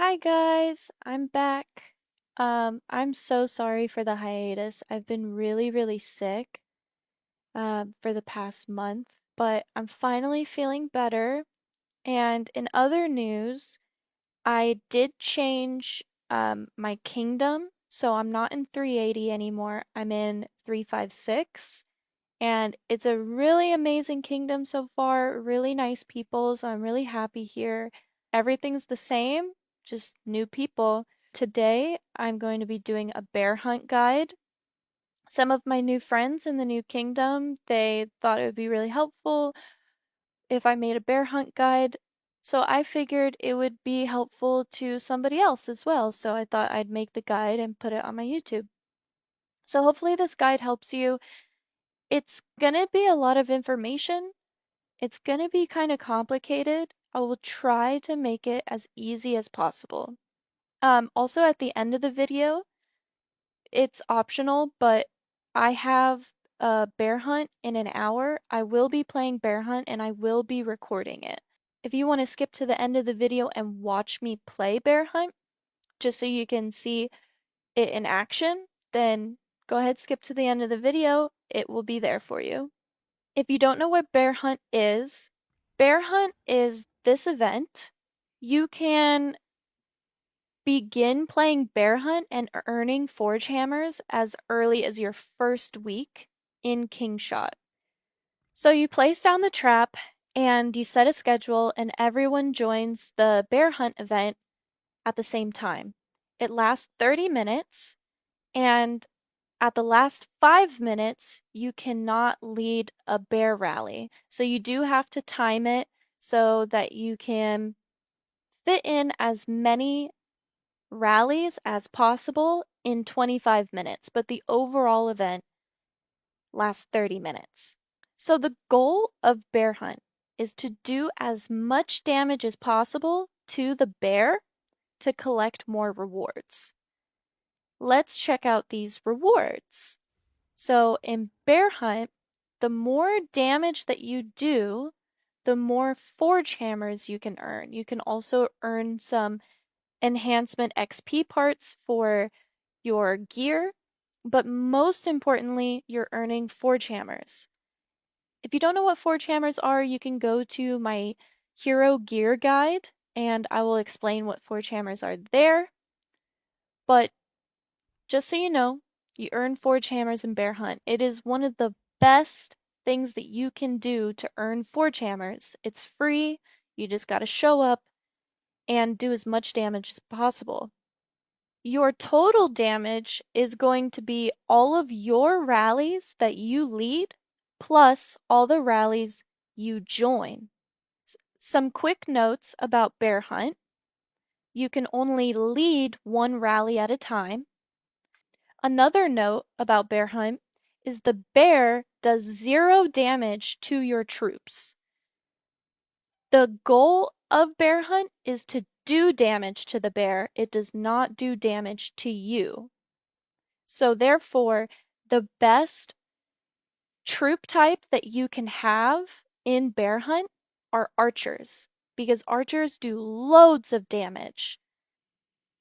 Hi guys, I'm back. I'm so sorry for the hiatus. I've been really sick for the past month, but I'm finally feeling better. And in other news, I did change my kingdom, so I'm not in 380 anymore. I'm in 356, and it's a really amazing kingdom so far. Really nice people, so I'm really happy here. Everything's the same, just new people. Today, I'm going to be doing a bear hunt guide. Some of my new friends in the new kingdom, they thought it would be really helpful if I made a bear hunt guide. So I figured it would be helpful to somebody else as well. So I thought I'd make the guide and put it on my YouTube. So hopefully this guide helps you. It's gonna be a lot of information. It's gonna be kind of complicated. I will try to make it as easy as possible. Also at the end of the video, it's optional, but I have a bear hunt in an hour. I will be playing bear hunt and I will be recording it. If you want to skip to the end of the video and watch me play bear hunt, just so you can see it in action, then go ahead, skip to the end of the video. It will be there for you. If you don't know what bear hunt is this event. You can begin playing bear hunt and earning forge hammers as early as your first week in Kingshot. So you place down the trap and you set a schedule and everyone joins the bear hunt event at the same time. It lasts 30 minutes, and at the last 5 minutes, you cannot lead a bear rally. So you do have to time it so that you can fit in as many rallies as possible in 25 minutes, but the overall event lasts 30 minutes. So the goal of bear hunt is to do as much damage as possible to the bear to collect more rewards. Let's check out these rewards. So in bear hunt, the more damage that you do, the more forge hammers you can earn. You can also earn some enhancement XP parts for your gear, but most importantly, you're earning forge hammers. If you don't know what forge hammers are, you can go to my hero gear guide and I will explain what forge hammers are there. But just so you know, you earn forge hammers in bear hunt. It is one of the best things that you can do to earn forge hammers. It's free. You just gotta show up and do as much damage as possible. Your total damage is going to be all of your rallies that you lead, plus all the rallies you join. Some quick notes about bear hunt. You can only lead one rally at a time. Another note about bear hunt is the bear does 0 damage to your troops. The goal of bear hunt is to do damage to the bear. It does not do damage to you. So therefore, the best troop type that you can have in bear hunt are archers, because archers do loads of damage.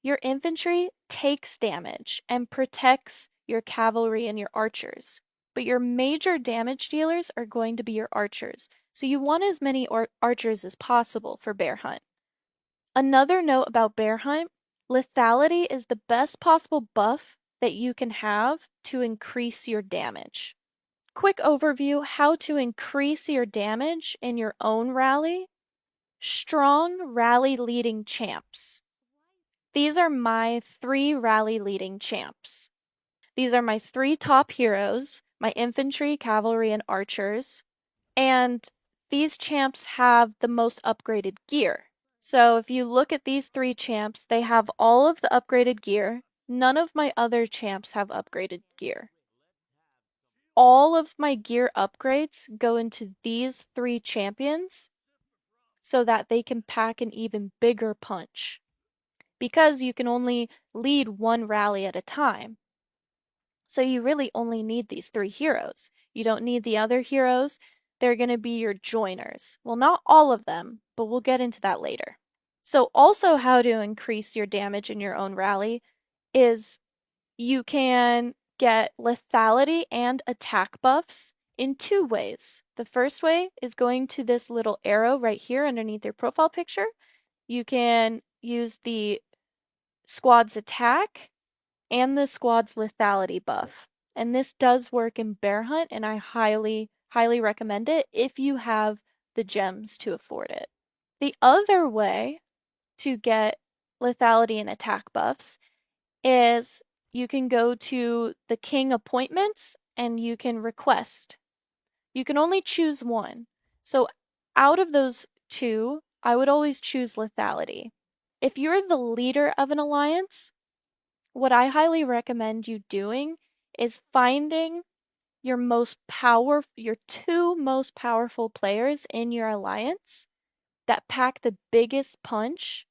Your infantry takes damage and protects your cavalry and your archers, but your major damage dealers are going to be your archers. So you want as many archers as possible for bear hunt. Another note about bear hunt, lethality is the best possible buff that you can have to increase your damage. Quick overview how to increase your damage in your own rally. Strong rally leading champs. These are my 3 rally leading champs. These are my 3 top heroes, my infantry, cavalry, and archers. And these champs have the most upgraded gear. So if you look at these 3 champs, they have all of the upgraded gear. None of my other champs have upgraded gear. All of my gear upgrades go into these 3 champions so that they can pack an even bigger punch. Because you can only lead one rally at a time. So you really only need these 3 heroes. You don't need the other heroes. They're going to be your joiners. Well, not all of them, but we'll get into that later. So also how to increase your damage in your own rally is you can get lethality and attack buffs in two ways. The first way is going to this little arrow right here underneath your profile picture. You can use the squad's attack and the squad's lethality buff. And this does work in Bear Hunt, and I highly, highly recommend it if you have the gems to afford it. The other way to get lethality and attack buffs is you can go to the king appointments and you can request. You can only choose one. So out of those two, I would always choose lethality. If you're the leader of an alliance, what I highly recommend you doing is finding your two most powerful players in your alliance that pack the biggest punch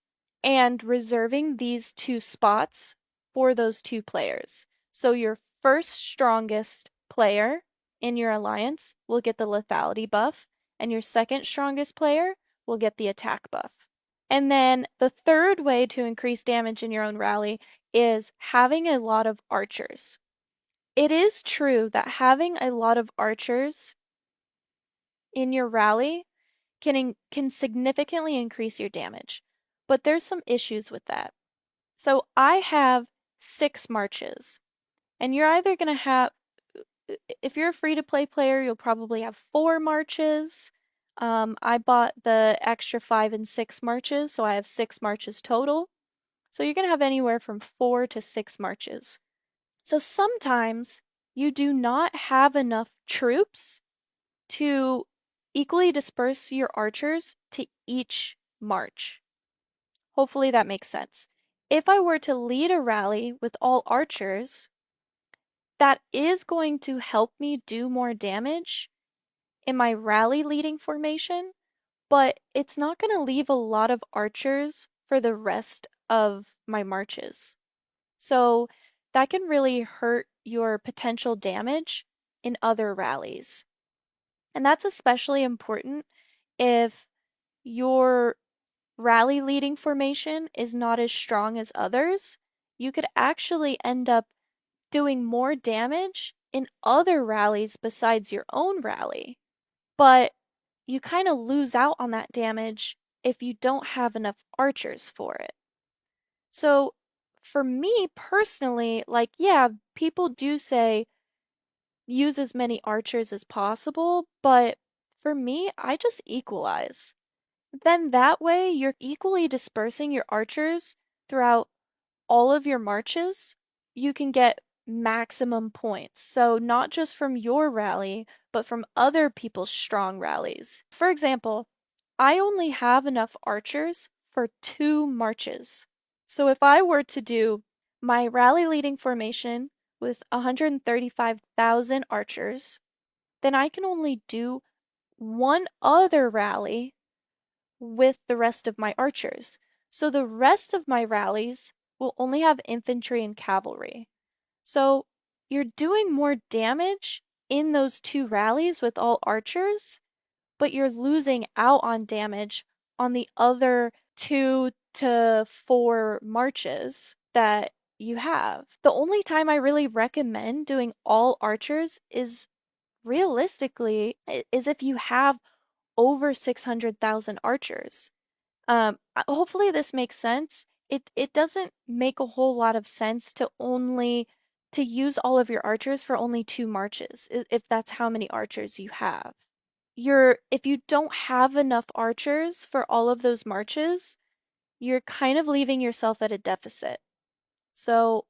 and reserving these two spots for those two players. So your first strongest player in your alliance will get the lethality buff, and your second strongest player will get the attack buff. And then the third way to increase damage in your own rally is having a lot of archers. It is true that having a lot of archers in your rally can significantly increase your damage, but there's some issues with that. So I have 6 marches, and you're either going to have, if you're a free-to-play player, you'll probably have 4 marches. I bought the extra 5 and 6 marches, so I have 6 marches total. So you're going to have anywhere from 4 to 6 marches. So sometimes you do not have enough troops to equally disperse your archers to each march. Hopefully that makes sense. If I were to lead a rally with all archers, that is going to help me do more damage in my rally leading formation, but it's not going to leave a lot of archers for the rest of my marches. So that can really hurt your potential damage in other rallies. And that's especially important if your rally leading formation is not as strong as others. You could actually end up doing more damage in other rallies besides your own rally, but you kind of lose out on that damage if you don't have enough archers for it. So for me personally, like, yeah, people do say use as many archers as possible, but for me, I just equalize. Then that way you're equally dispersing your archers throughout all of your marches. You can get maximum points. So not just from your rally, but from other people's strong rallies. For example, I only have enough archers for 2 marches. So if I were to do my rally leading formation with 135,000 archers, then I can only do one other rally with the rest of my archers. So the rest of my rallies will only have infantry and cavalry. So you're doing more damage in those 2 rallies with all archers, but you're losing out on damage on the other 2 to 4 marches that you have. The only time I really recommend doing all archers is realistically is if you have over 600,000 archers. Hopefully this makes sense. It doesn't make a whole lot of sense to use all of your archers for only 2 marches, if that's how many archers you have. If you don't have enough archers for all of those marches, you're kind of leaving yourself at a deficit. So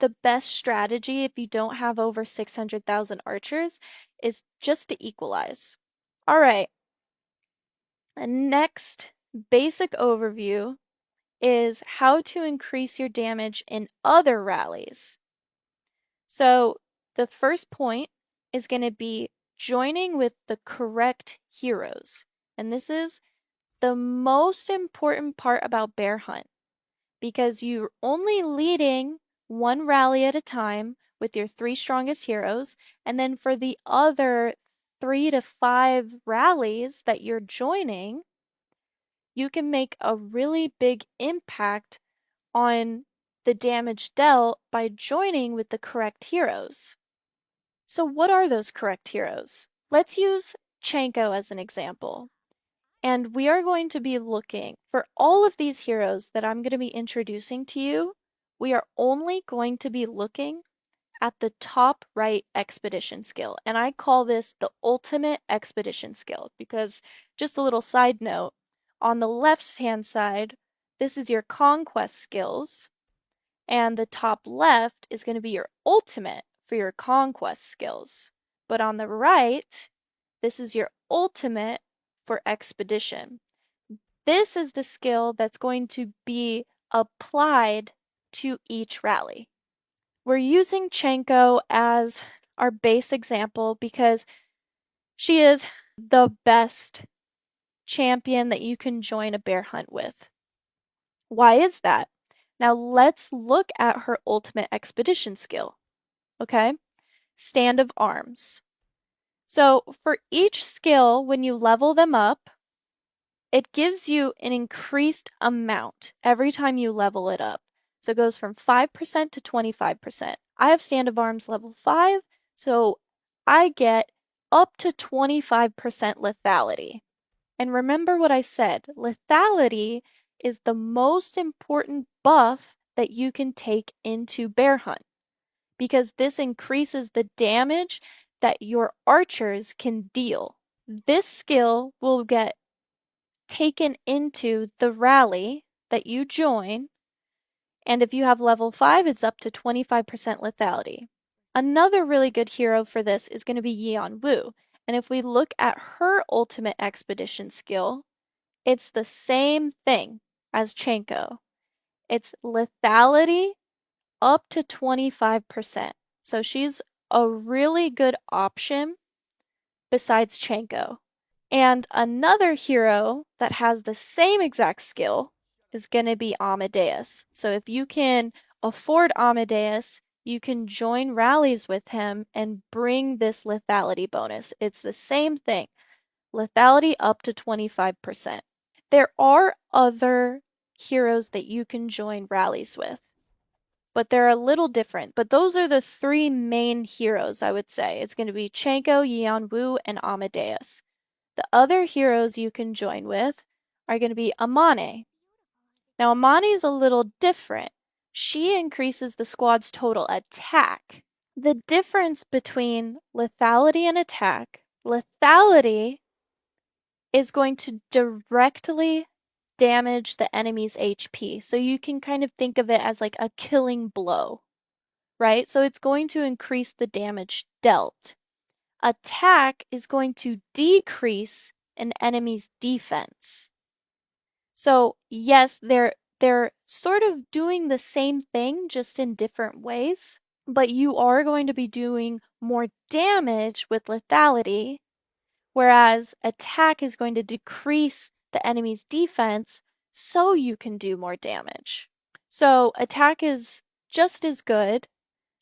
the best strategy if you don't have over 600,000 archers is just to equalize. All right. And next basic overview is how to increase your damage in other rallies. So the first point is going to be joining with the correct heroes. And this is the most important part about Bear Hunt because you're only leading one rally at a time with your 3 strongest heroes, and then for the other 3 to 5 rallies that you're joining, you can make a really big impact on the damage dealt by joining with the correct heroes. So what are those correct heroes? Let's use Chanko as an example. And we are going to be looking for all of these heroes that I'm going to be introducing to you. We are only going to be looking at the top right expedition skill. And I call this the ultimate expedition skill because, just a little side note, on the left-hand side, this is your conquest skills, and the top left is going to be your ultimate for your conquest skills. But on the right, this is your ultimate for expedition. This is the skill that's going to be applied to each rally. We're using Chanko as our base example because she is the best champion that you can join a bear hunt with. Why is that? Now let's look at her ultimate expedition skill. Okay? Stand of arms. So for each skill, when you level them up, it gives you an increased amount every time you level it up. So it goes from 5% to 25%. I have Stand of Arms level 5, so I get up to 25% lethality. And remember what I said, lethality is the most important buff that you can take into Bear Hunt, because this increases the damage that your archers can deal. This skill will get taken into the rally that you join, and if you have level 5, it's up to 25% lethality. Another really good hero for this is going to be Yeon Woo, and if we look at her ultimate expedition skill, it's the same thing as Chanko. It's lethality up to 25%. So she's a really good option besides Chanko. And another hero that has the same exact skill is going to be Amadeus. So if you can afford Amadeus, you can join rallies with him and bring this lethality bonus. It's the same thing, lethality up to 25%. There are other heroes that you can join rallies with, but they're a little different. But those are the three main heroes, I would say. It's going to be Chanko, Yeon Woo, and Amadeus. The other heroes you can join with are going to be Amane. Now, Amane is a little different. She increases the squad's total attack. The difference between lethality and attack, lethality is going to directly damage the enemy's HP. So you can kind of think of it as like a killing blow, right? So it's going to increase the damage dealt. Attack is going to decrease an enemy's defense. So yes, they're sort of doing the same thing, just in different ways, but you are going to be doing more damage with lethality, whereas attack is going to decrease the enemy's defense so you can do more damage. So attack is just as good.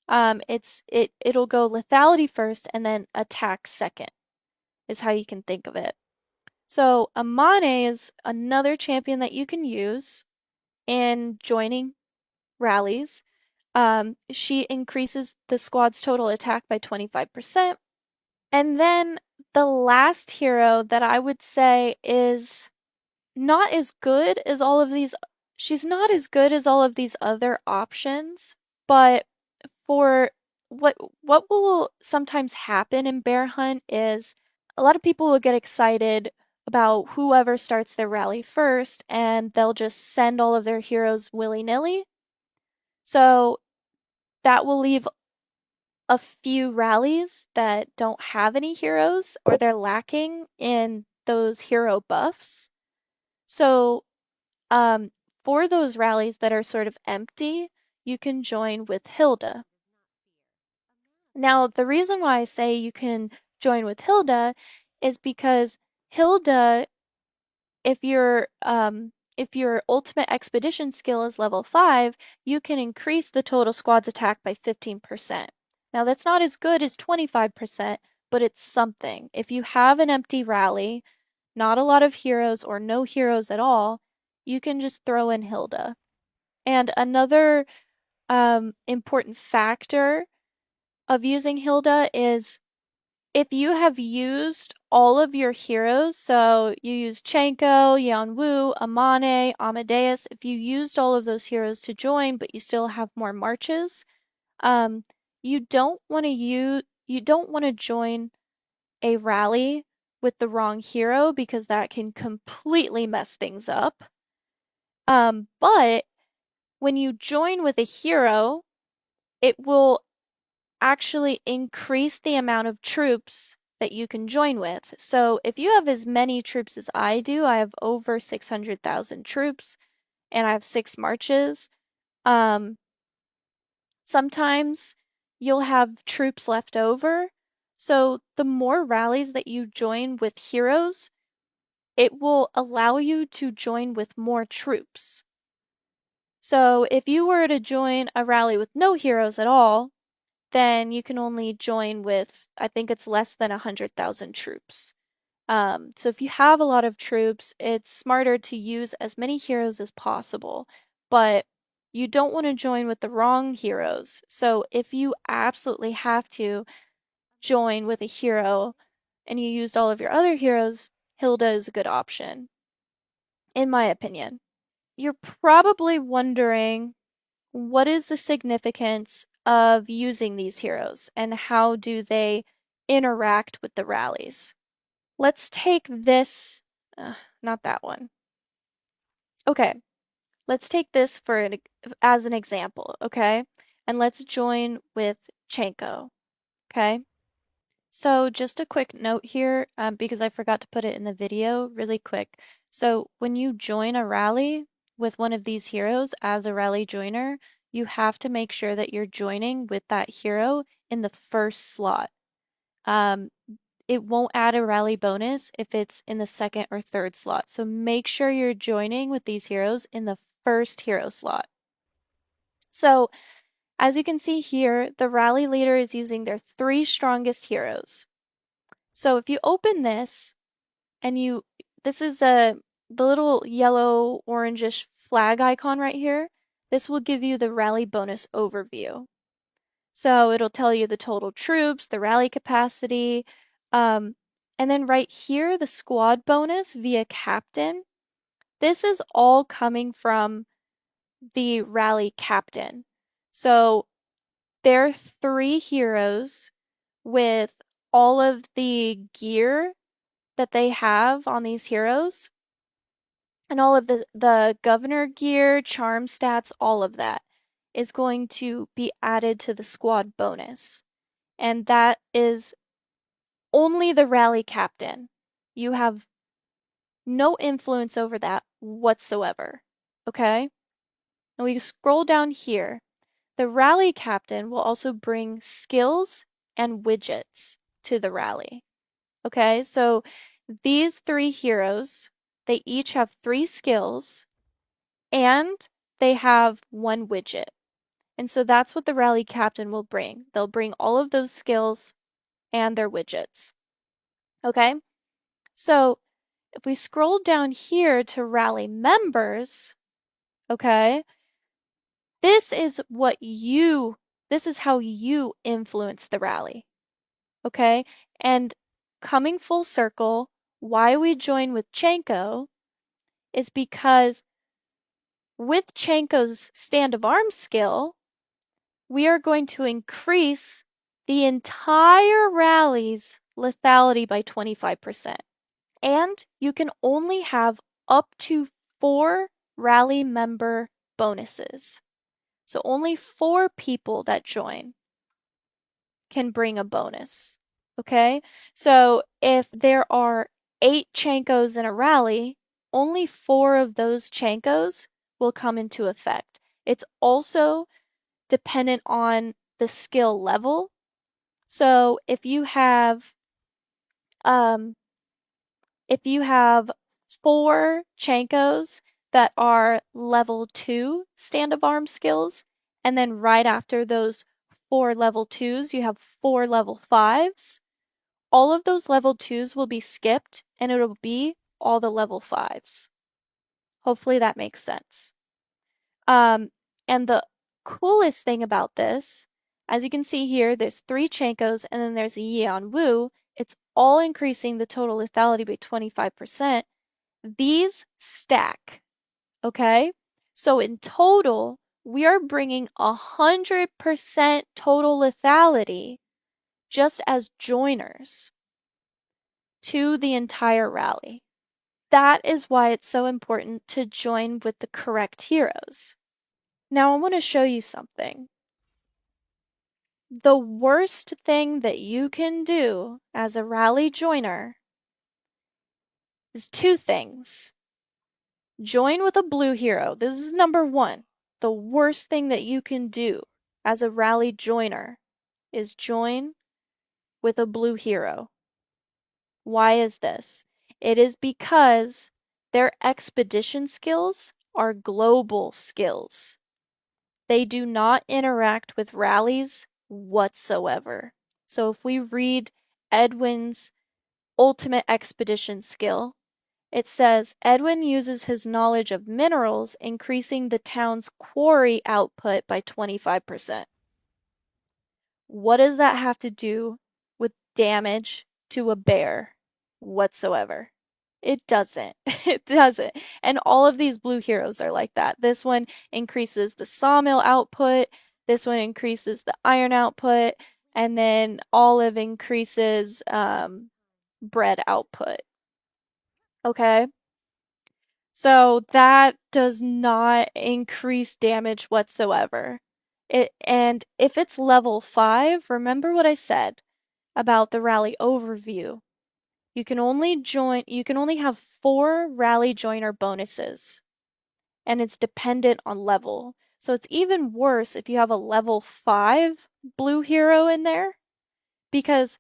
It'll go lethality first and then attack second, is how you can think of it. So Amane is another champion that you can use in joining rallies. She increases the squad's total attack by 25%. And then the last hero that I would say is not as good as all of these, she's not as good as all of these other options, but for what will sometimes happen in Bear Hunt is a lot of people will get excited about whoever starts their rally first, and they'll just send all of their heroes willy-nilly. So that will leave a few rallies that don't have any heroes, or they're lacking in those hero buffs. So for those rallies that are sort of empty, you can join with Hilda. Now, the reason why I say you can join with Hilda is because Hilda, if your ultimate expedition skill is level 5, you can increase the total squad's attack by 15%. Now, that's not as good as 25%, but it's something. If you have an empty rally, not a lot of heroes or no heroes at all, you can just throw in Hilda. And another important factor of using Hilda is if you have used all of your heroes, so you used Chenko, Yanwu, Amane, Amadeus, if you used all of those heroes to join, but you still have more marches, um, you don't want to join a rally with the wrong hero because that can completely mess things up. But when you join with a hero, it will actually increase the amount of troops that you can join with. So if you have as many troops as I do, I have over 600,000 troops and I have 6 marches. Um, Sometimes you'll have troops left over. So the more rallies that you join with heroes, it will allow you to join with more troops. So if you were to join a rally with no heroes at all, then you can only join with, I think it's less than 100,000 troops. So if you have a lot of troops, it's smarter to use as many heroes as possible, but you don't want to join with the wrong heroes. So if you absolutely have to join with a hero and you used all of your other heroes, Hilda is a good option, in my opinion. You're probably wondering, what is the significance of using these heroes and how do they interact with the rallies? Let's take this, not that one. Okay, let's take this as an example, okay? And let's join with Chenko, okay? So just a quick note here, because I forgot to put it in the video really quick. So when you join a rally with one of these heroes as a rally joiner, you have to make sure that you're joining with that hero in the first slot. It won't add a rally bonus if it's in the second or third slot. So make sure you're joining with these heroes in the first hero slot. So as you can see here, the rally leader is using their 3 strongest heroes. So if you open this and this is the little yellow orangish flag icon right here. This will give you the rally bonus overview. So it'll tell you the total troops, the rally capacity, and then right here, the squad bonus via captain. This is all coming from the rally captain. So there are 3 heroes with all of the gear that they have on these heroes and all of the governor gear, charm stats, all of that is going to be added to the squad bonus. And that is only the rally captain. You have no influence over that whatsoever. Okay? And we scroll down here. The rally captain will also bring skills and widgets to the rally. Okay, so these 3 heroes, they each have 3 skills and they have 1 widget. And so that's what the rally captain will bring. They'll bring all of those skills and their widgets. Okay, so if we scroll down here to rally members, okay, this is how you influence the rally. Okay, and coming full circle, why we join with Chenko is because with Chenko's stand of arms skill, we are going to increase the entire rally's lethality by 25%. And you can only have up to 4 rally member bonuses. So only 4 people that join can bring a bonus. Okay? So if there are 8 Chenkos in a rally, only 4 of those Chenkos will come into effect. It's also dependent on the skill level. So um if you have 4 Chenkos that are level 2 stand of arm skills, and then right after those 4 level 2s, you have 4 level 5s, all of those level 2s will be skipped and it'll be all the level 5s. Hopefully that makes sense. Um, and the coolest thing about this, as you can see here, there's 3 Chankos and then there's a Yeon Woo. It's all increasing the total lethality by 25%. These stack, okay? So in total, we are bringing 100% total lethality just as joiners to the entire rally. That is why it's so important to join with the correct heroes. Now I want to show you something. The worst thing that you can do as a rally joiner is 2 things. Join with a blue hero. This is number 1. The worst thing that you can do as a rally joiner is join with a blue hero. Why is this? It is because their expedition skills are global skills. They do not interact with rallies whatsoever. So if we read Edwin's ultimate expedition skill, it says Edwin uses his knowledge of minerals, increasing the town's quarry output by 25%. What does that have to do with damage to a bear whatsoever? It doesn't. It doesn't. And all of these blue heroes are like that. This one increases the sawmill output, this one increases the iron output, and then olive increases bread output. Okay? So that does not increase damage whatsoever. And if it's level 5, remember what I said about the rally overview. You can only have 4 rally joiner bonuses, and it's dependent on level. So it's even worse if you have a level 5 blue hero in there, because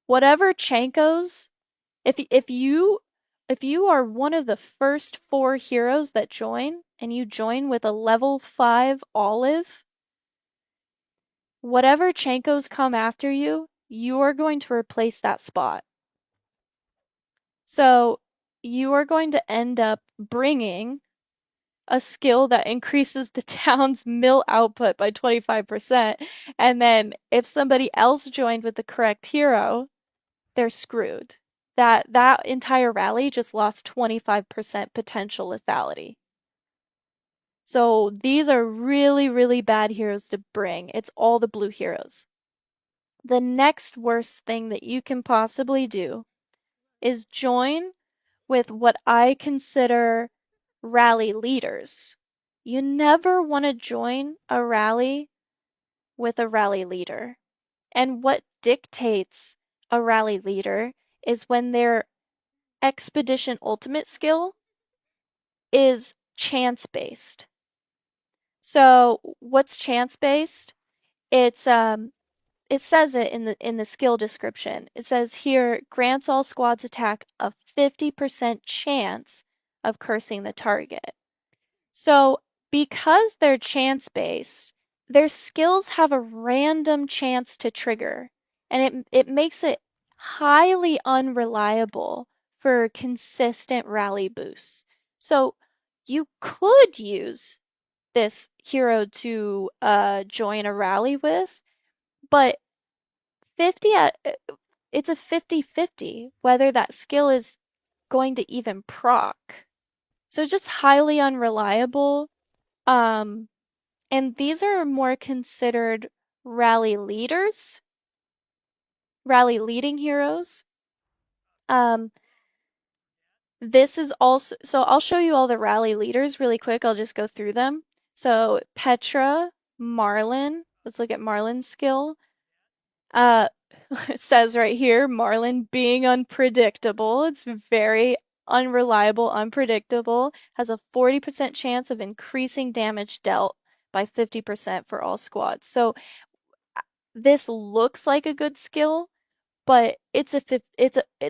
whatever Chankos, if you are one of the first 4 heroes that join and you join with a level 5 olive, whatever Chankos come after you, you are going to replace that spot. So you are going to end up bringing a skill that increases the town's mill output by 25%, and then if somebody else joined with the correct hero, they're screwed. That entire rally just lost 25% potential lethality. So these are really, really bad heroes to bring. It's all the blue heroes. The next worst thing that you can possibly do is join with what I consider rally leaders. You never want to join a rally with a rally leader. And what dictates a rally leader is when their expedition ultimate skill is chance based. So what's chance based? It's it says it in the skill description. It says here grants all squads attack a 50% chance of cursing the target. So because they're chance based, their skills have a random chance to trigger, and it makes it highly unreliable for consistent rally boosts. So you could use this hero to join a rally with, but 50 at it's a 50-50 whether that skill is going to even proc. So it's just highly unreliable. Um, and these are more considered rally leaders, rally leading heroes. Um, this is also, so I'll show you all the rally leaders really quick. I'll just go through them. So Petra, Marlin. Let's look at Marlin's skill. Uh, it says right here, Marlin being unpredictable. It's very unreliable, unpredictable. Has a 40% chance of increasing damage dealt by 50% for all squads. So this looks like a good skill, but it's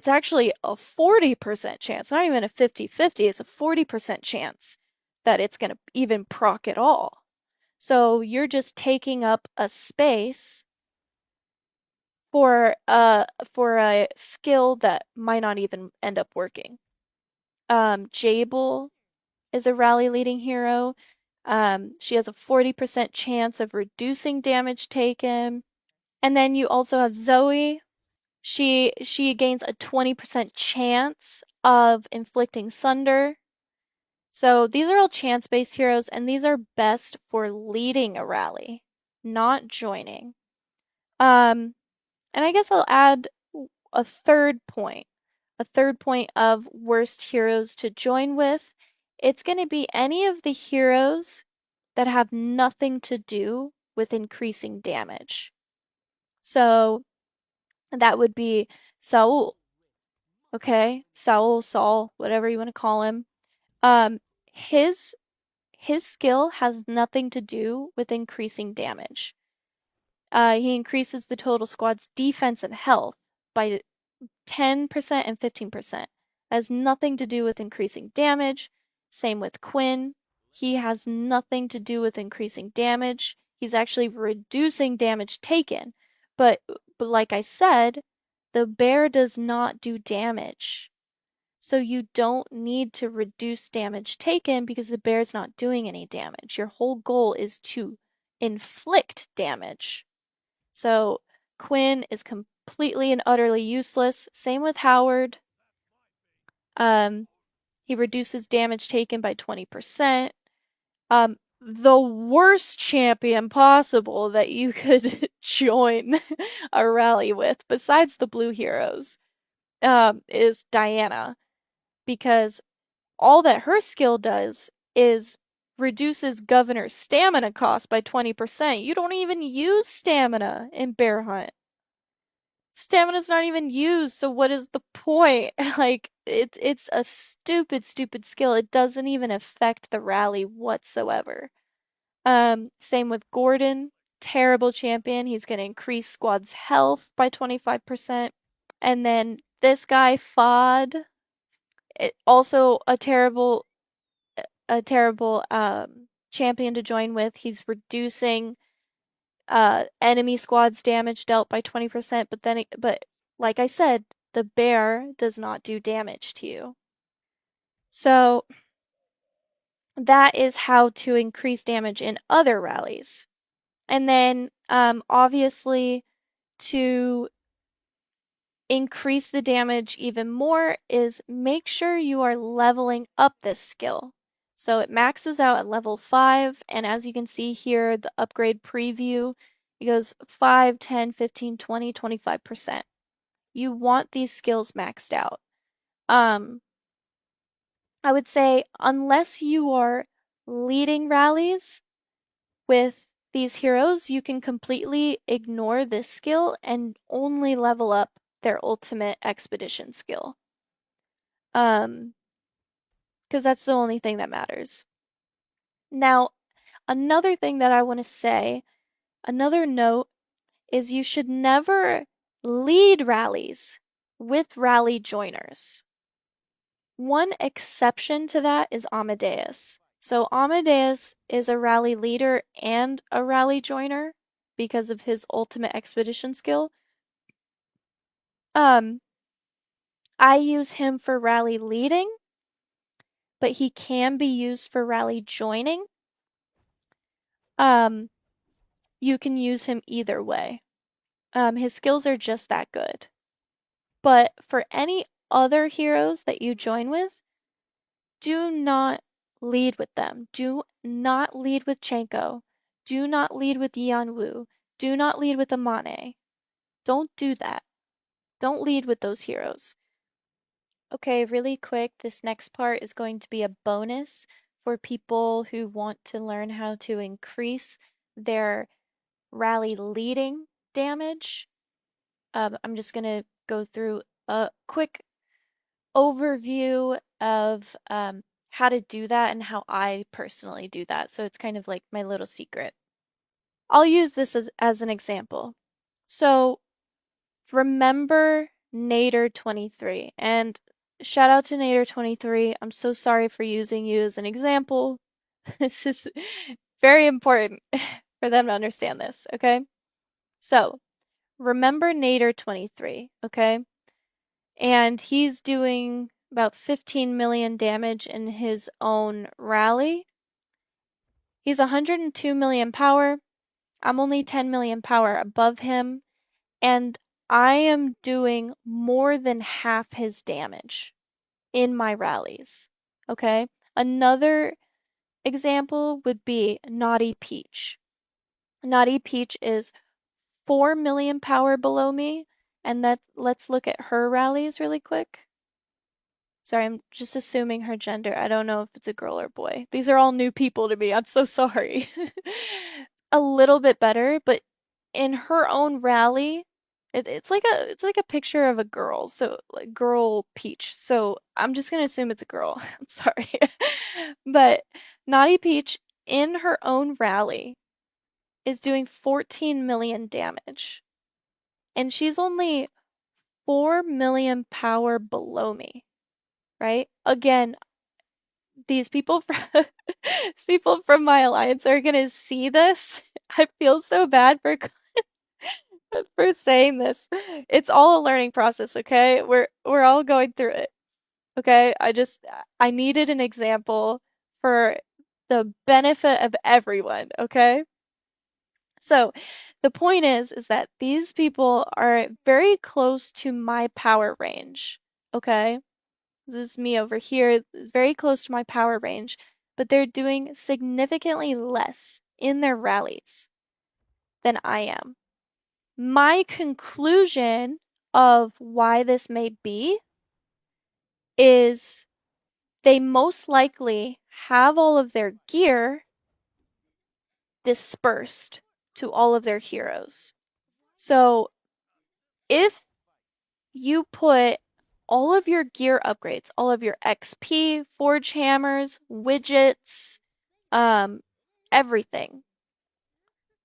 actually a 40% chance, not even a 50-50. It's a 40% chance that it's going to even proc at all. So you're just taking up a space for a skill that might not even end up working. Jable is a rally leading hero. She has a 40% chance of reducing damage taken. And then you also have Zoe. She gains a 20% chance of inflicting sunder. So these are all chance-based heroes, and these are best for leading a rally, not joining. And I guess I'll add a third point. A third point of worst heroes to join with. It's going to be any of the heroes that have nothing to do with increasing damage. So that would be Saul, okay? Saul, whatever you want to call him. Um, his his skill has nothing to do with increasing damage. He increases the total squad's defense and health by 10% and 15%. Has nothing to do with increasing damage. Same with Quinn. He has nothing to do with increasing damage. He's actually reducing damage taken. But like I said, the bear does not do damage. So you don't need to reduce damage taken because the bear's not doing any damage. Your whole goal is to inflict damage. So Quinn is completely and utterly useless. Same with Howard. Um, he reduces damage taken by 20%. The worst champion possible that you could join a rally with, besides the blue heroes, is Diana. Because all that her skill does is reduces Governor's stamina cost by 20%. You don't even use stamina in Bear Hunt. Stamina's not even used, so what is the point? Like, it's a stupid skill. It doesn't even affect the rally whatsoever. Same with Gordon. Terrible champion. He's gonna increase squad's health by 25%. And then this guy, Fod, also a terrible champion to join with. He's reducing enemy squad's damage dealt by 20%, but like I said, the bear does not do damage to you. So that is how to increase damage in other rallies. And then obviously to increase the damage even more is make sure you are leveling up this skill. So it maxes out at level 5, and as you can see here, the upgrade preview, it goes 5, 10, 15, 20, 25%. You want these skills maxed out. Um, I would say unless you are leading rallies with these heroes, you can completely ignore this skill and only level up their ultimate expedition skill. Because that's the only thing that matters. Now, another thing that I want to say, another note, is you should never lead rallies with rally joiners. One exception to that is Amadeus. So Amadeus is a rally leader and a rally joiner because of his ultimate expedition skill. I use him for rally leading, but he can be used for rally joining. You can use him either way. His skills are just that good. But for any other heroes that you join with, do not lead with them. Do not lead with Chenko. Do not lead with Yanwu. Do not lead with Amane. Don't do that. Don't lead with those heroes. Okay, really quick, this next part is going to be a bonus for people who want to learn how to increase their rally leading damage. I'm just gonna go through a quick overview of how to do that and how I personally do that. So it's kind of like my little secret. I'll use this as an example. So remember Nader23, and shout out to Nader23. I'm so sorry for using you as an example. This is very important for them to understand this, okay? So remember Nader 23, okay? And he's doing about 15 million damage in his own rally. He's 102 million power. I'm only 10 million power above him, and I am doing more than half his damage in my rallies. Okay? Another example would be Naughty Peach. Naughty Peach is 4 million power below me, and let's look at her rallies really quick. Sorry, I'm just assuming her gender. I don't know if it's a girl or boy. These are all new people to me. I'm so sorry. A little bit better, but in her own rally, it's like a picture of a girl, so like girl Peach. So I'm just gonna assume it's a girl. I'm sorry. But Naughty Peach in her own rally is doing 14 million damage. And she's only 4 million power below me, right? Again, these people from these people from my alliance are gonna see this. I feel so bad for saying this. It's all a learning process, okay? We're all going through it. Okay? I needed an example for the benefit of everyone, okay? So, the point is that these people are very close to my power range, okay? This is me over here, very close to my power range, but they're doing significantly less in their rallies than I am. My conclusion of why this may be is they most likely have all of their gear dispersed to all of their heroes. So if you put all of your gear upgrades, all of your XP, forge hammers, widgets, um, everything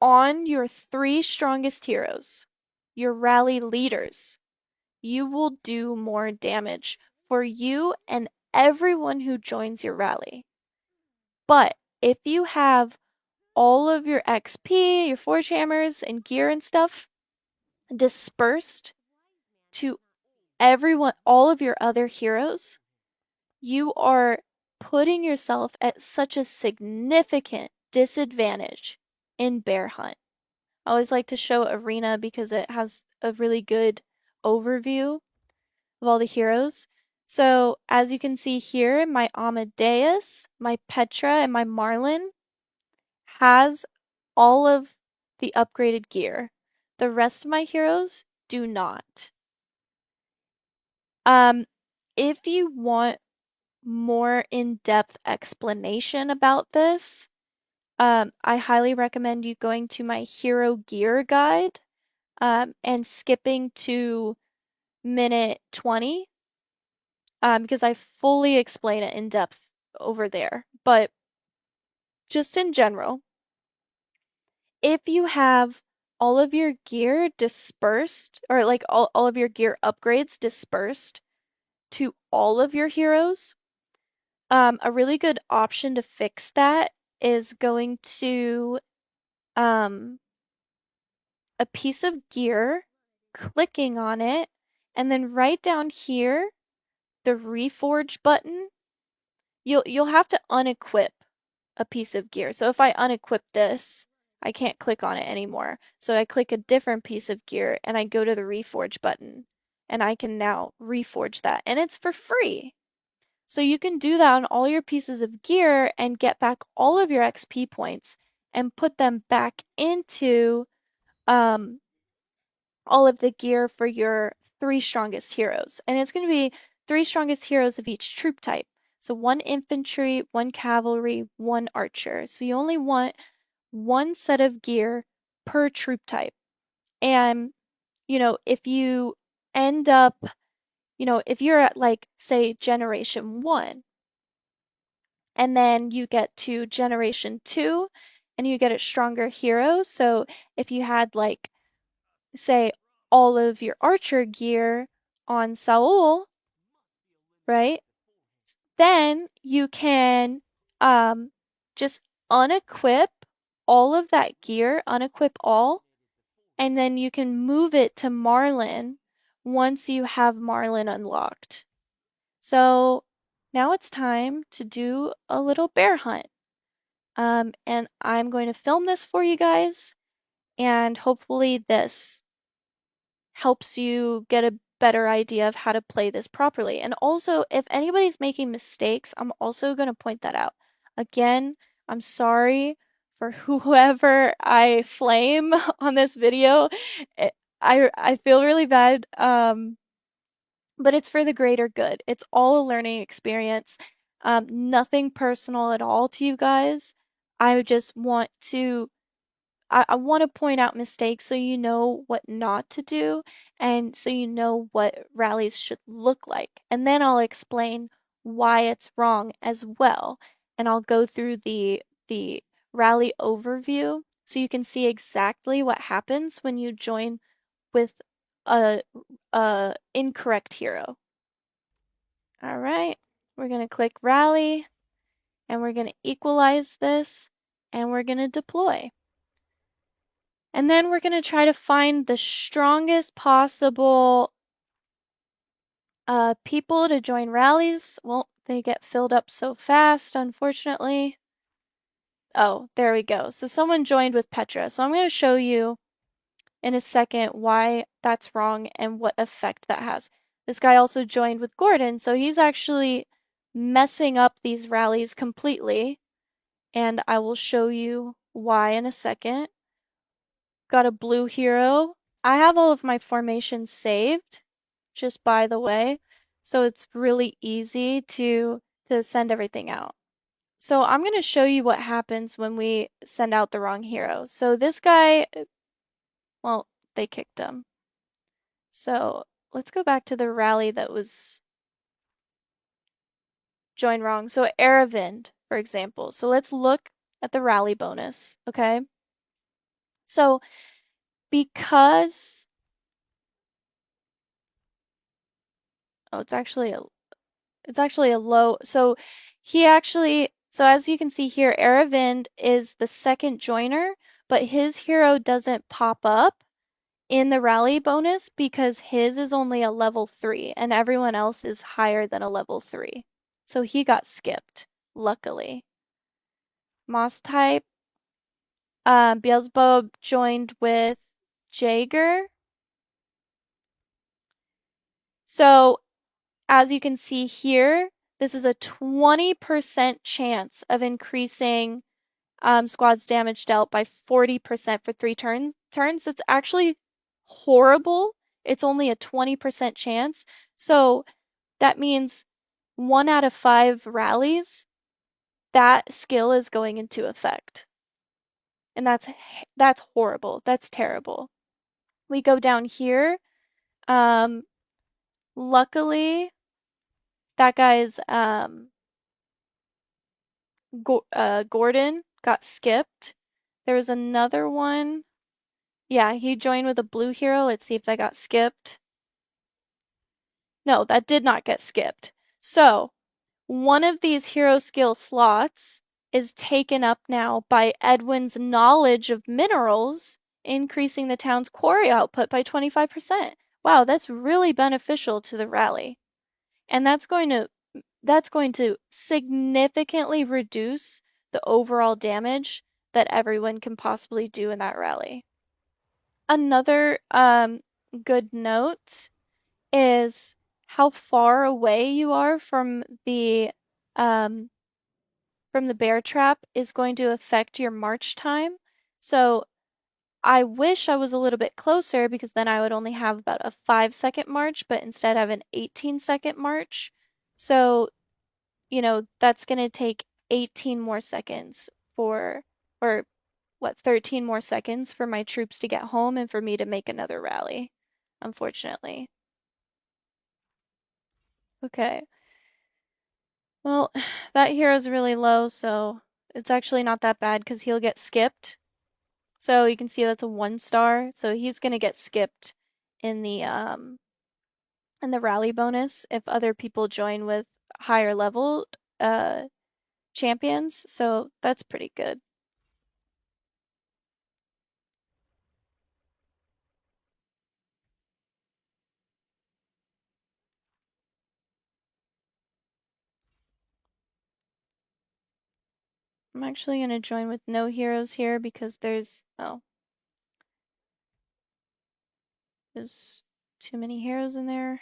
on your three strongest heroes, your rally leaders, you will do more damage for you and everyone who joins your rally. But if you have all of your XP, your forge hammers, and gear and stuff dispersed to everyone, all of your other heroes, you are putting yourself at such a significant disadvantage in Bear Hunt. I always like to show Arena because it has a really good overview of all the heroes. So, as you can see here, my Amadeus, my Petra, and my Marlin has all of the upgraded gear. The rest of my heroes do not. Um, if you want more in-depth explanation about this, I highly recommend you going to my hero gear guide, and skipping to minute 20, because I fully explain it in depth over there. But just in general, if you have all of your gear dispersed, or like all of your gear upgrades dispersed to all of your heroes, a really good option to fix that is going to um, a piece of gear, clicking on it, and then right down here, the reforge button, you'll have to unequip a piece of gear. So if I unequip this, I can't click on it anymore. So I click a different piece of gear and I go to the reforge button and I can now reforge that, and it's for free. So you can do that on all your pieces of gear and get back all of your XP points and put them back into um, all of the gear for your three strongest heroes. And it's going to be three strongest heroes of each troop type. So one infantry, one cavalry, one archer. So you only want one set of gear per troop type. And, if you end up, if you're at like, say, generation 1, and then you get to generation 2 and you get a stronger hero. So if you had like, say, all of your archer gear on Saul, right? Then you can just unequip all of that gear, unequip all, and then you can move it to Marlin once you have Marlin unlocked. So now it's time to do a little bear hunt. And I'm going to film this for you guys, and hopefully this helps you get a better idea of how to play this properly. And also, if anybody's making mistakes, I'm also going to point that out. Again, I'm sorry for whoever I flame on this video. It, I feel really bad, but it's for the greater good. It's all a learning experience. Nothing personal at all to you guys. I just want to I want to point out mistakes so you know what not to do and so you know what rallies should look like. And then I'll explain why it's wrong as well. And I'll go through the rally overview so you can see exactly what happens when you join with a incorrect hero. All right, we're going to click rally and we're going to equalize this and we're going to deploy. And then we're going to try to find the strongest possible people to join rallies. Well, they get filled up so fast, unfortunately. Oh, there we go. So someone joined with Petra. So I'm going to show you in a second why that's wrong and what effect that has. This guy also joined with Gordon, so he's actually messing up these rallies completely. And I will show you why in a second. Got a blue hero. I have all of my formations saved, just by the way, so it's really easy to send everything out. So I'm going to show you what happens when we send out the wrong hero. So this guy, well, they kicked him. So let's go back to the rally that was joined wrong. So Aravind, for example. So let's look at the rally bonus, okay? So because, oh, it's actually a low. So so as you can see here, Aravind is the second joiner, but his hero doesn't pop up in the rally bonus because his is only a level 3 and everyone else is higher than a level 3. So he got skipped, luckily. Moss type, Beelzebub joined with Jaeger. So as you can see here, this is a 20% chance of increasing squad's damage dealt by 40% for 3 turns. It's actually horrible. It's only a 20% chance. So that means 1 out of 5 rallies, that skill is going into effect. And that's horrible. That's terrible. We go down here. Luckily, that guy's Gordon got skipped. There was another one. Yeah, he joined with a blue hero. Let's see if that got skipped. No, that did not get skipped. So, one of these hero skill slots is taken up now by Edwin's knowledge of minerals, increasing the town's quarry output by 25%. Wow, that's really beneficial to the rally. And that's going to significantly reduce the overall damage that everyone can possibly do in that rally. Another good note is how far away you are um, from the bear trap is going to affect your march time. So I wish I was a little bit closer because then I would only have about a 5-second march, but instead I have an 18-second march. So, that's going to take 18 more seconds or what, 13 more seconds for my troops to get home and for me to make another rally, unfortunately. Okay. Well, that hero's really low, so it's actually not that bad because he'll get skipped. So you can see that's a 1 star. So he's gonna get skipped in the rally bonus if other people join with higher level champions. So that's pretty good. I'm actually gonna join with no heroes here because there's too many heroes in there.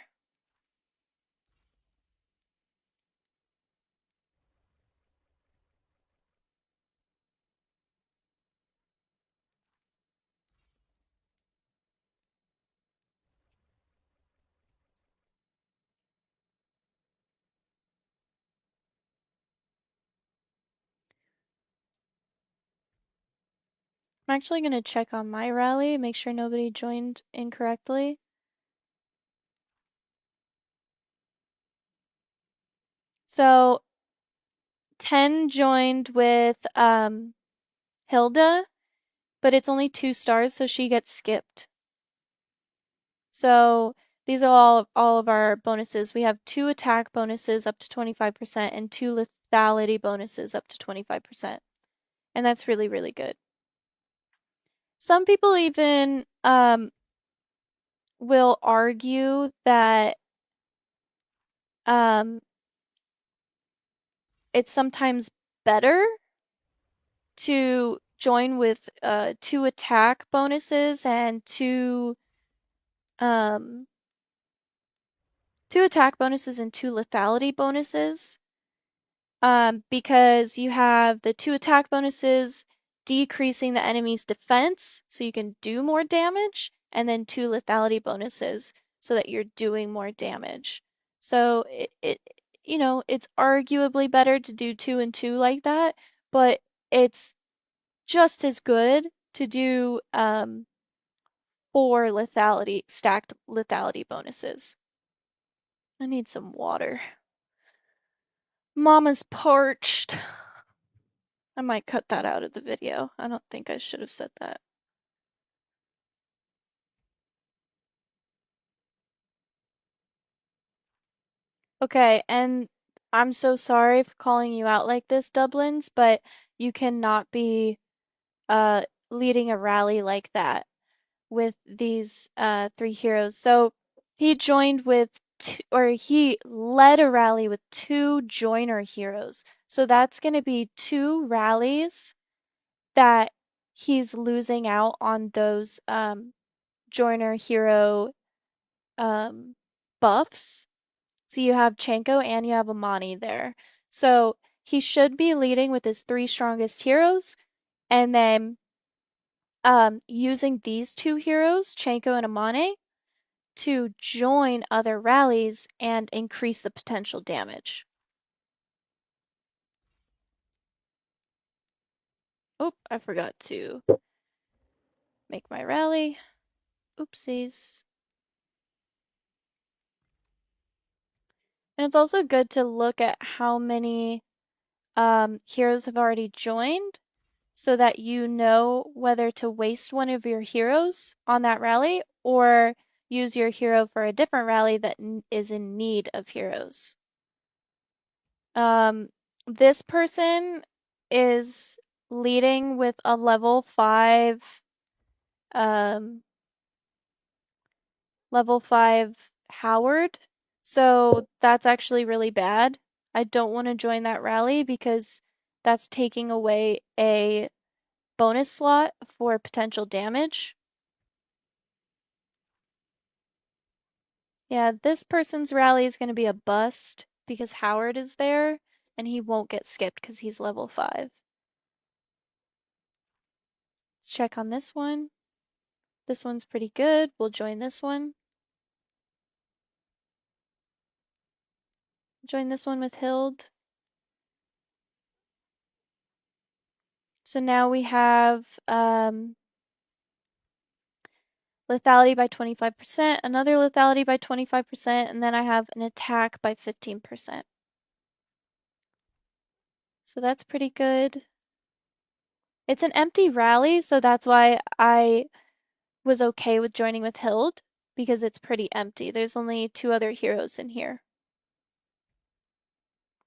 I'm actually gonna check on my rally, make sure nobody joined incorrectly. So 10 joined with Hilda, but it's only 2 stars, so she gets skipped. So these are all of our bonuses. We have 2 attack bonuses up to 25% and 2 lethality bonuses up to 25%. And that's really, really good. Some people even will argue that it's sometimes better to join with 2 attack bonuses and 2 attack bonuses and 2 lethality bonuses. Because you have the 2 attack bonuses decreasing the enemy's defense so you can do more damage, and then 2 lethality bonuses so that you're doing more damage. So it's arguably better to do 2 and 2 like that, but it's just as good to do 4 stacked lethality bonuses. I need some water. Mama's parched. I might cut that out of the video. I don't think I should have said that. Okay, and I'm so sorry for calling you out like this, Dublins, but you cannot be leading a rally like that with these 3 heroes. So he joined with he led a rally with 2 joiner heroes. So that's going to be 2 rallies that he's losing out on those joiner hero buffs. So you have Chanko and you have Amani there. So he should be leading with his 3 strongest heroes and then using these 2 heroes, Chanko and Amane, to join other rallies and increase the potential damage. Oh, I forgot to make my rally. Oopsies. And it's also good to look at how many heroes have already joined so that you know whether to waste one of your heroes on that rally or use your hero for a different rally that is in need of heroes. This person is leading with a level 5 Howard. So that's actually really bad. I don't want to join that rally because that's taking away a bonus slot for potential damage. Yeah, this person's rally is going to be a bust because Howard is there and he won't get skipped because he's level 5. Let's check on this one. This one's pretty good. We'll join this one. Join this one with Hild. So now we have lethality by 25%, another lethality by 25%, and then I have an attack by 15%. So that's pretty good. It's an empty rally, so that's why I was okay with joining with Hild, because it's pretty empty. There's only 2 other heroes in here.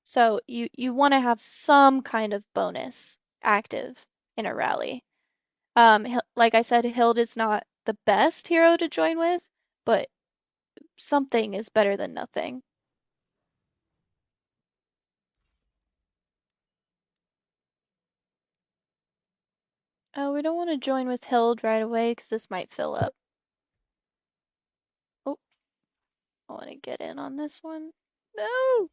So you want to have some kind of bonus active in a rally. Like I said, Hild is not the best hero to join with, but something is better than nothing. Oh, we don't want to join with Hild right away because this might fill up. Oh, I want to get in on this one. No!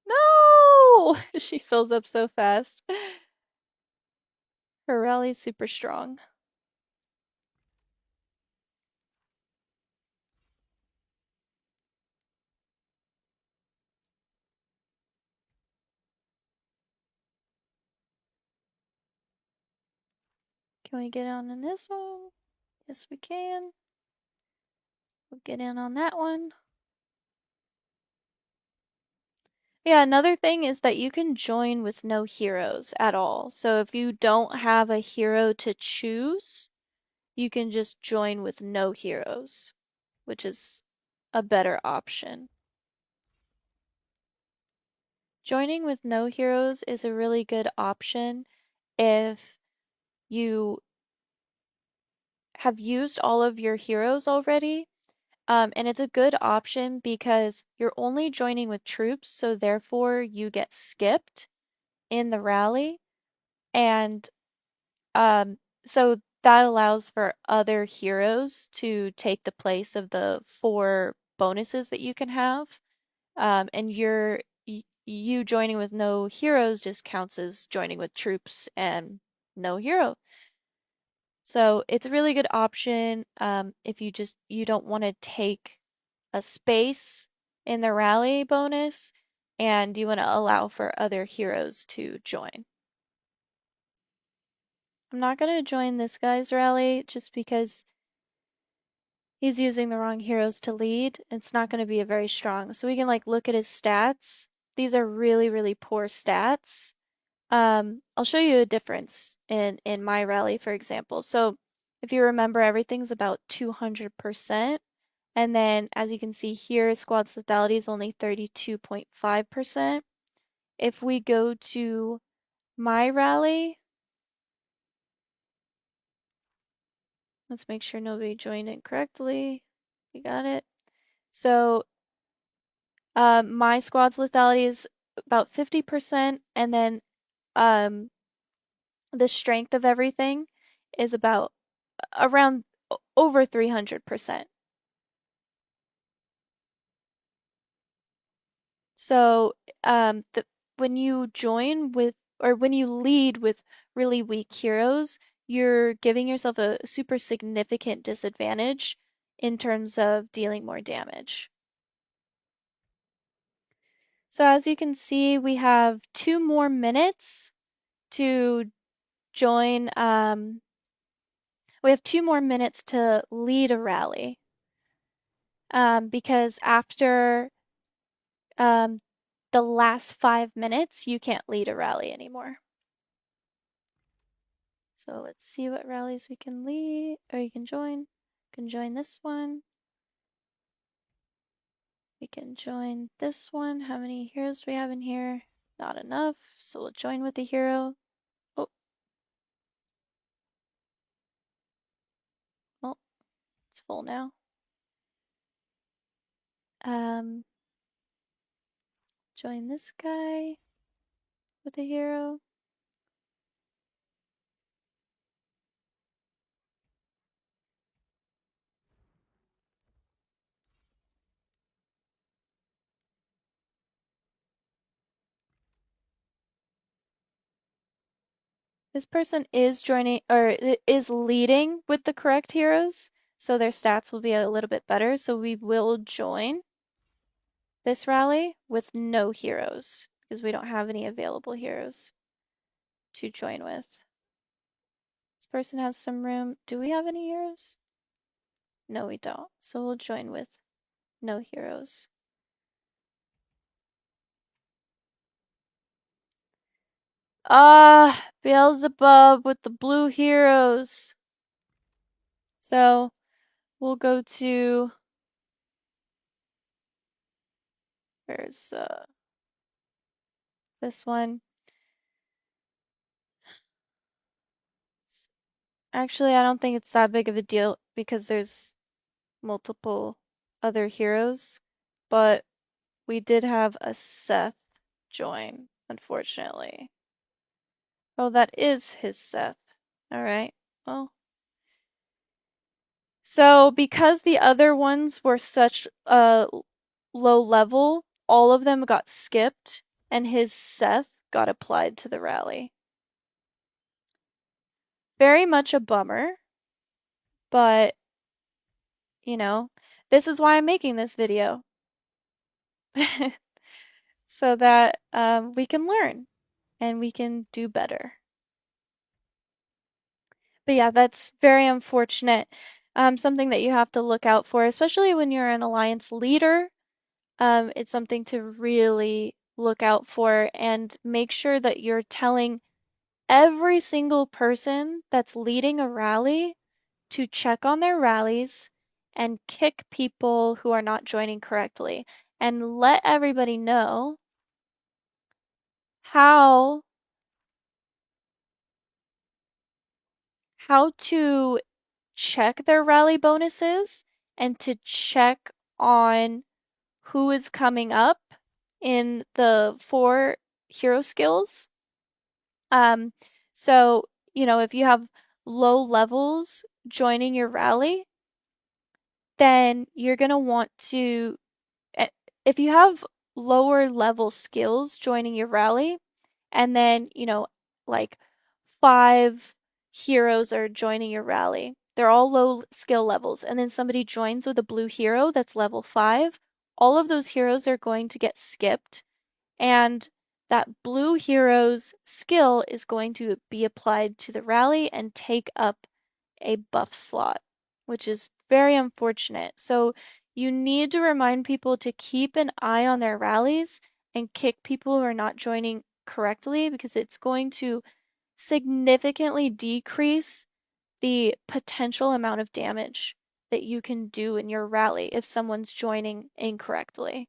No! She fills up so fast. Her rally's super strong. Can we get on in this one? Yes, we can. We'll get in on that one. Yeah, another thing is that you can join with no heroes at all. So if you don't have a hero to choose, you can just join with no heroes, which is a better option. Joining with no heroes is a really good option if you have used all of your heroes already. And it's a good option because you're only joining with troops, so therefore you get skipped in the rally. And um, so that allows for other heroes to take the place of the 4 bonuses that you can have. And you joining with no heroes just counts as joining with troops and no hero. So it's a really good option if you don't want to take a space in the rally bonus and you want to allow for other heroes to join. I'm not going to join this guy's rally just because he's using the wrong heroes to lead. It's not going to be a very strong. So we can like look at his stats. These are really, really poor stats. I'll show you a difference in my rally, for example. So if you remember, everything's about 200%. And then as you can see here, squad's lethality is only 32.5%. If we go to my rally, let's make sure nobody joined it correctly. You got it. So my squad's lethality is about 50%, and then um, the strength of everything is about around over 300%. So when you join with or when you lead with really weak heroes, you're giving yourself a super significant disadvantage in terms of dealing more damage. So as you can see, we have 2 more minutes to join. We have 2 more minutes to lead a rally. Because after um, the last 5 minutes, you can't lead a rally anymore. So let's see what rallies we can lead, or you can join. You can join this one. We can join this one. How many heroes do we have in here? Not enough, so we'll join with the hero. Oh, well, it's full now. Um, join this guy with a hero. This person is joining or is leading with the correct heroes, so their stats will be a little bit better. So we will join this rally with no heroes because we don't have any available heroes to join with. This person has some room. Do we have any heroes? No, we don't. So we'll join with no heroes. Ah, Beelzebub with the blue heroes. So we'll go to where's this one? Actually, I don't think it's that big of a deal because there's multiple other heroes, but we did have a Seth join, unfortunately. Oh, that is his Seth. All right. Well, so because the other ones were such a low level, all of them got skipped, and his Seth got applied to the rally. Very much a bummer, but you know, this is why I'm making this video. So that we can learn and we can do better. But yeah, that's very unfortunate. Something that you have to look out for, especially when you're an alliance leader. It's something to really look out for and make sure that you're telling every single person that's leading a rally to check on their rallies and kick people who are not joining correctly and let everybody know how to check their rally bonuses and to check on who is coming up in the 4 hero skills. Um, so, if you have low levels joining your rally, then you're gonna want to, eh, if you have lower level skills joining your rally, and then, like 5 heroes are joining your rally. They're all low skill levels, and then somebody joins with a blue hero that's level 5. All of those heroes are going to get skipped, and that blue hero's skill is going to be applied to the rally and take up a buff slot, which is very unfortunate. So you need to remind people to keep an eye on their rallies and kick people who are not joining correctly, because it's going to significantly decrease the potential amount of damage that you can do in your rally if someone's joining incorrectly.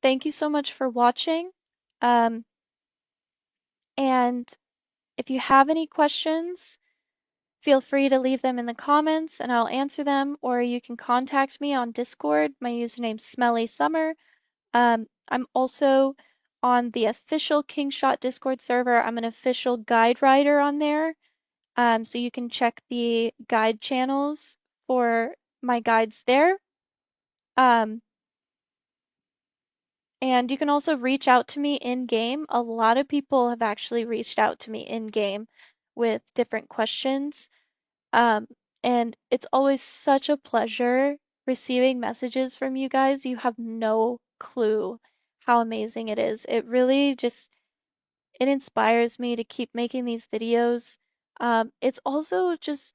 Thank you so much for watching. Um, and if you have any questions, feel free to leave them in the comments and I'll answer them, or you can contact me on Discord. My username's Smelly Summer. I'm also on the official Kingshot Discord server. I'm an official guide writer on there. So you can check the guide channels for my guides there. Um, and you can also reach out to me in game. A lot of people have actually reached out to me in game with different questions. Um, and it's always such a pleasure receiving messages from you guys. You have no clue how amazing it is. It really just it inspires me to keep making these videos. It's also just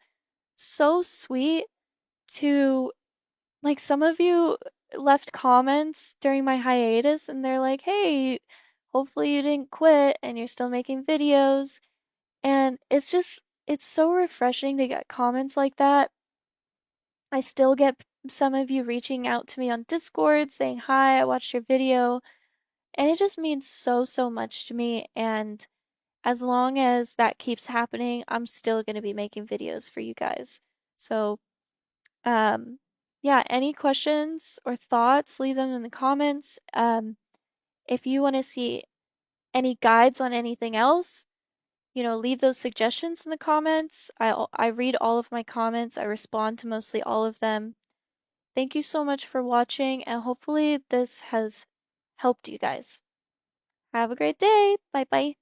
so sweet to, like, some of you left comments during my hiatus and they're like, "Hey, hopefully you didn't quit and you're still making videos." And it's so refreshing to get comments like that. I still get some of you reaching out to me on Discord saying, "Hi, I watched your video." And it just means so, so much to me. And as long as that keeps happening, I'm still going to be making videos for you guys. So, yeah, any questions or thoughts, leave them in the comments. If you want to see any guides on anything else, leave those suggestions in the comments. I read all of my comments. I respond to mostly all of them. Thank you so much for watching, and hopefully this has helped you guys. Have a great day. Bye bye.